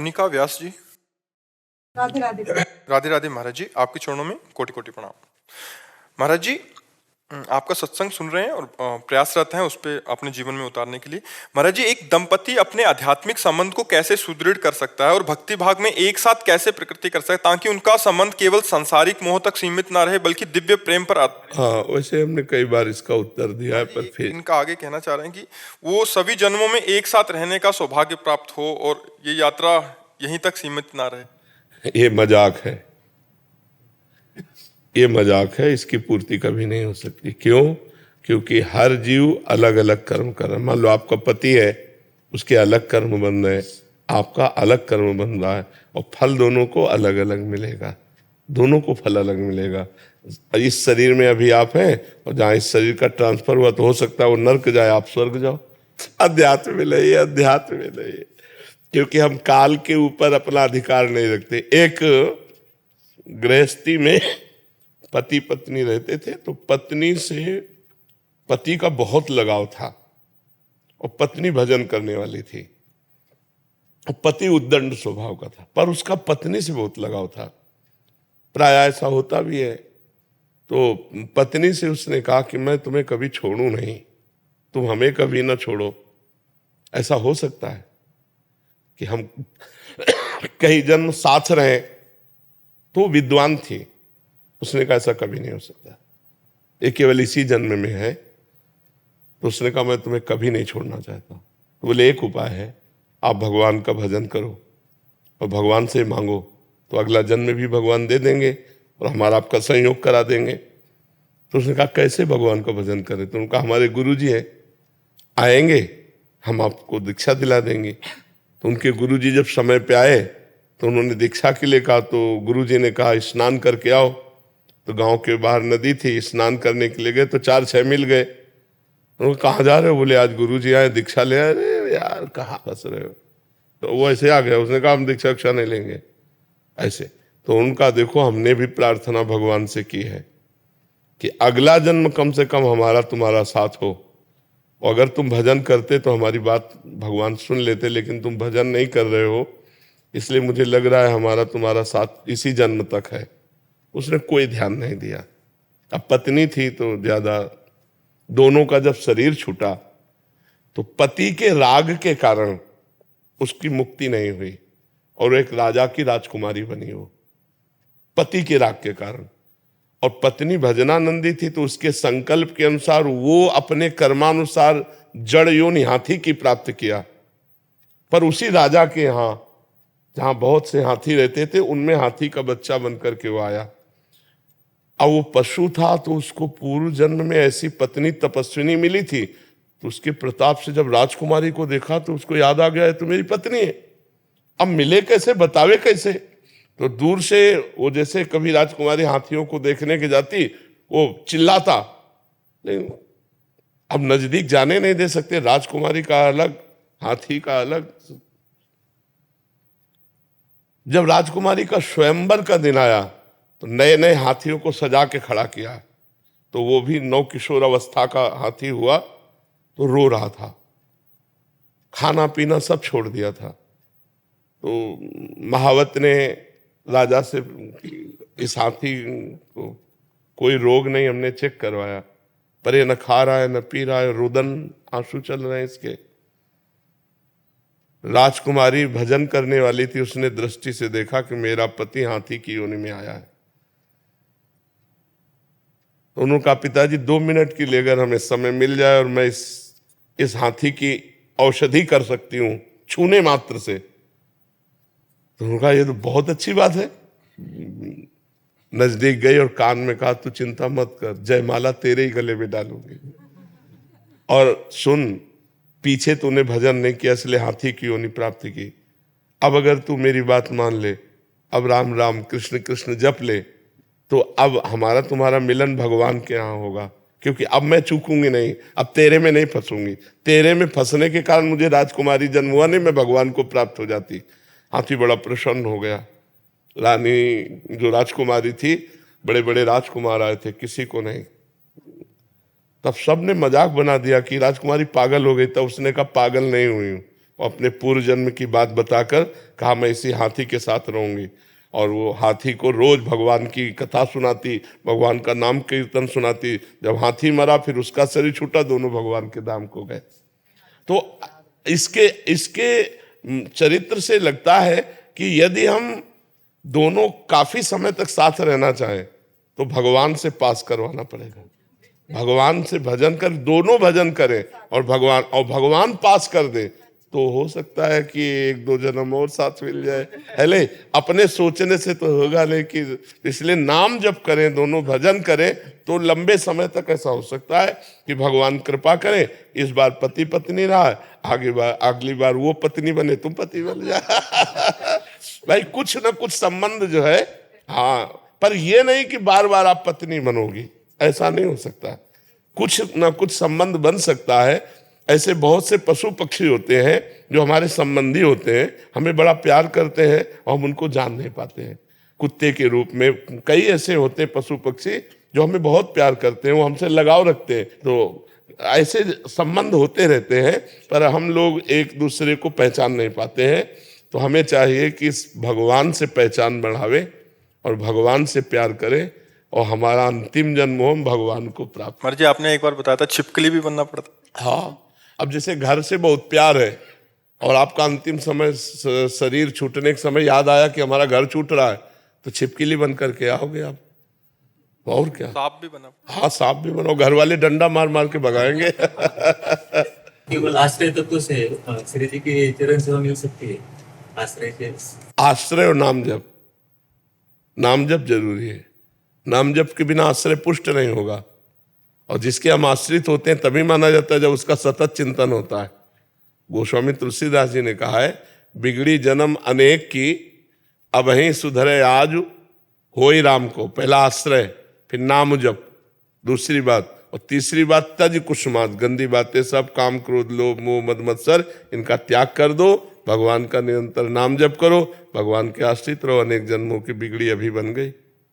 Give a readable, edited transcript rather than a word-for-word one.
मोनिका व्यास जी। राधे राधे। राधे राधे महाराज जी, आपके चरणों में कोटि कोटि प्रणाम। महाराज जी, आपका सत्संग सुन रहे हैं और प्रयासरत हैं उस पे अपने जीवन में उतारने के लिए। महाराज जी, एक दंपति अपने आध्यात्मिक संबंध को कैसे सुदृढ़ कर सकता है और भक्ति भाग में एक साथ कैसे प्रकृति कर सकता है ताकि उनका संबंध केवल सांसारिक मोह तक सीमित ना रहे बल्कि दिव्य प्रेम पर हाँ, वैसे हमने कई बार इसका उत्तर दिया है, पर फिर इनका आगे कहना चाह रहे हैं कि वो सभी जन्मों में एक साथ रहने का सौभाग्य प्राप्त हो और ये यात्रा यहीं तक सीमित ना रहे। ये मजाक है, ये मजाक है, इसकी पूर्ति कभी नहीं हो सकती। क्यों? क्योंकि हर जीव अलग अलग कर्म कर रहा है। मान लो आपका पति है, उसके अलग कर्म बन रहे हैं, आपका अलग कर्म बन रहा है और फल दोनों को अलग अलग मिलेगा, दोनों को फल अलग मिलेगा। इस शरीर में अभी आप हैं और जहाँ इस शरीर का ट्रांसफर हुआ तो हो सकता है वो नर्क जाए, आप स्वर्ग जाओ। अध्यात्म में नहीं, अध्यात्म में नहीं, क्योंकि हम काल के ऊपर अपना अधिकार नहीं रखते। एक गृहस्थी में पति पत्नी रहते थे तो पत्नी से पति का बहुत लगाव था और पत्नी भजन करने वाली थी और पति उद्दंड स्वभाव का था, पर उसका पत्नी से बहुत लगाव था। प्राय ऐसा होता भी है। तो पत्नी से उसने कहा कि मैं तुम्हें कभी छोड़ूं नहीं, तुम हमें कभी ना छोड़ो। ऐसा हो सकता है कि हम कई जन्म साथ रहे। तो विद्वान थी, उसने कहा ऐसा कभी नहीं हो सकता, ये केवल इसी जन्म में है। तो उसने कहा मैं तुम्हें कभी नहीं छोड़ना चाहता। तो बोले एक उपाय है, आप भगवान का भजन करो और भगवान से मांगो तो अगला जन्म भी भगवान दे देंगे और हमारा आपका संयोग करा देंगे। तो उसने कहा कैसे भगवान का भजन करें? तो उनका हमारे गुरुजी हैं, आएंगे हम आपको दीक्षा दिला देंगे। तो उनके गुरुजी जब समय पे आए तो उन्होंने दीक्षा के लिए कहा। तो गुरुजी ने कहा स्नान करके आओ। तो गांव के बाहर नदी थी, स्नान करने के लिए गए तो 4-6 मिल गए। उन्होंने कहाँ जा रहे हो? बोले आज गुरुजी आए, दीक्षा ले आए। अरे यार कहाँ फंस रहे हो? तो वो ऐसे आ गया, उसने कहा हम दीक्षा नहीं लेंगे ऐसे। तो उनका देखो, हमने भी प्रार्थना भगवान से की है कि अगला जन्म कम से कम हमारा तुम्हारा साथ हो। और अगर तुम भजन करते तो हमारी बात भगवान सुन लेते, लेकिन तुम भजन नहीं कर रहे हो, इसलिए मुझे लग रहा है हमारा तुम्हारा साथ इसी जन्म तक है। उसने कोई ध्यान नहीं दिया। अब पत्नी थी तो ज्यादा। दोनों का जब शरीर छूटा तो पति के राग के कारण उसकी मुक्ति नहीं हुई और एक राजा की राजकुमारी बनी वो, पति के राग के कारण। और पत्नी भजनानंदी थी तो उसके संकल्प के अनुसार वो अपने कर्मानुसार जड़ योनि हाथी की प्राप्त किया। पर उसी राजा के यहाँ जहां बहुत से हाथी रहते थे उनमें हाथी का बच्चा बनकर के वो आया। अब वो पशु था तो उसको पूर्व जन्म में ऐसी पत्नी तपस्विनी मिली थी, तो उसके प्रताप से जब राजकुमारी को देखा तो उसको याद आ गया है तो मेरी पत्नी है। अब मिले कैसे, बतावे कैसे? तो दूर से वो जैसे कभी राजकुमारी हाथियों को देखने के जाती वो चिल्लाता, लेकिन अब नजदीक जाने नहीं दे सकते। राजकुमारी का अलग, हाथी का अलग। जब राजकुमारी का स्वयंवर का दिन आया तो नए नए हाथियों को सजा के खड़ा किया। तो वो भी नौ किशोर अवस्था का हाथी हुआ तो रो रहा था, खाना पीना सब छोड़ दिया था। तो महावत ने राजा से, इस हाथी को कोई रोग नहीं, हमने चेक करवाया, पर ये न खा रहा है न पी रहा है, रुदन आंसू चल रहे हैं इसके। राजकुमारी भजन करने वाली थी, उसने दृष्टि से देखा कि मेरा पति हाथी की योनि में आया है। तो उन्होंने कहा पिताजी 2 मिनट के लिए अगर हमें समय मिल जाए और मैं इस हाथी की औषधि कर सकती हूँ छूने मात्र से। तो उन्होंने कहा ये तो बहुत अच्छी बात है। नजदीक गई और कान में कहा तू चिंता मत कर, जयमाला तेरे ही गले में डालूंगी। और सुन, पीछे तूने भजन नहीं किया इसलिए हाथी की योनि प्राप्ति की। अब अगर तू मेरी बात मान ले, अब राम राम कृष्ण कृष्ण जप ले, तो अब हमारा तुम्हारा मिलन भगवान के यहाँ होगा। क्योंकि अब मैं चूकूंगी नहीं, अब तेरे में नहीं फंसूंगी। तेरे में फंसने के कारण मुझे राजकुमारी जन्म हुआ नहीं, मैं भगवान को प्राप्त हो जाती। हाथी बड़ा प्रसन्न हो गया। रानी जो राजकुमारी थी, बड़े बड़े राजकुमार आए थे, किसी को नहीं। तब सबने मजाक बना दिया कि राजकुमारी पागल हो गई। तब उसने कहा पागल नहीं हुई हूं, और अपने पूर्व जन्म की बात बताकर कहा मैं इसी हाथी के साथ रहूंगी, और वो हाथी को रोज भगवान की कथा सुनाती, भगवान का नाम कीर्तन सुनाती। जब हाथी मरा फिर उसका शरीर छूटा, दोनों भगवान के धाम को गए। तो इसके चरित्र से लगता है कि यदि हम दोनों काफी समय तक साथ रहना चाहें तो भगवान से पास करवाना पड़ेगा। भगवान से भजन कर, दोनों भजन करें और भगवान पास कर दे, तो हो सकता है कि 1-2 जन्म और साथ मिल जाए। अरे अपने सोचने से तो होगा नहीं, कि इसलिए नाम जप करें, दोनों भजन करें, तो लंबे समय तक ऐसा हो सकता है कि भगवान कृपा करें। इस बार पति पत्नी रहा, अगली बार वो पत्नी बने, तुम पति बन जाए। भाई कुछ ना कुछ संबंध जो है, हाँ, पर ये नहीं कि बार बार आप पत्नी बनोगी, ऐसा नहीं हो सकता। कुछ ना कुछ संबंध बन सकता है। ऐसे बहुत से पशु पक्षी होते हैं जो हमारे संबंधी होते हैं, हमें बड़ा प्यार करते हैं और हम उनको जान नहीं पाते हैं। कुत्ते के रूप में कई ऐसे होते हैं पशु पक्षी जो हमें बहुत प्यार करते हैं, वो हमसे लगाव रखते हैं। तो ऐसे संबंध होते रहते हैं, पर हम लोग एक दूसरे को पहचान नहीं पाते हैं। तो हमें चाहिए कि इस भगवान से पहचान बढ़ावे और भगवान से प्यार करें, और हमारा अंतिम जन्म हो हम भगवान को प्राप्त। महाराज जी आपने एक बार बताया था छिपकली भी बनना पड़ता। हाँ, अब जैसे घर से बहुत प्यार है और आपका अंतिम समय शरीर छूटने के समय याद आया कि हमारा घर छूट रहा है, तो छिपकली बन करके आओगे आप, और क्या। सांप भी बना। हाँ, सांप भी बनो, घर वाले डंडा मार मार के भगाएंगे। केवल आश्रय तत्व से श्री जी की चरण सेवा मिल सकती है। आश्रय से आश्रय और नाम जप, नाम जप जरूरी है। नाम जप के बिना आश्रय पुष्ट नहीं होगा, और जिसके हम आश्रित होते हैं तभी माना जाता है जब उसका सतत चिंतन होता है। गोस्वामी तुलसीदास जी ने कहा है, बिगड़ी जन्म अनेक की अब ही सुधरे आज होई राम को। पहला आश्रय, फिर नाम जप, दूसरी बात, और तीसरी बात तज कुसुमात, गंदी बातें सब, काम क्रोध लोभ मोह मद मत्सर, इनका त्याग कर दो। भगवान का निरंतर नाम जप करो, भगवान के आश्रित रहो, अनेक जन्मों की बिगड़ी अभी बन गई।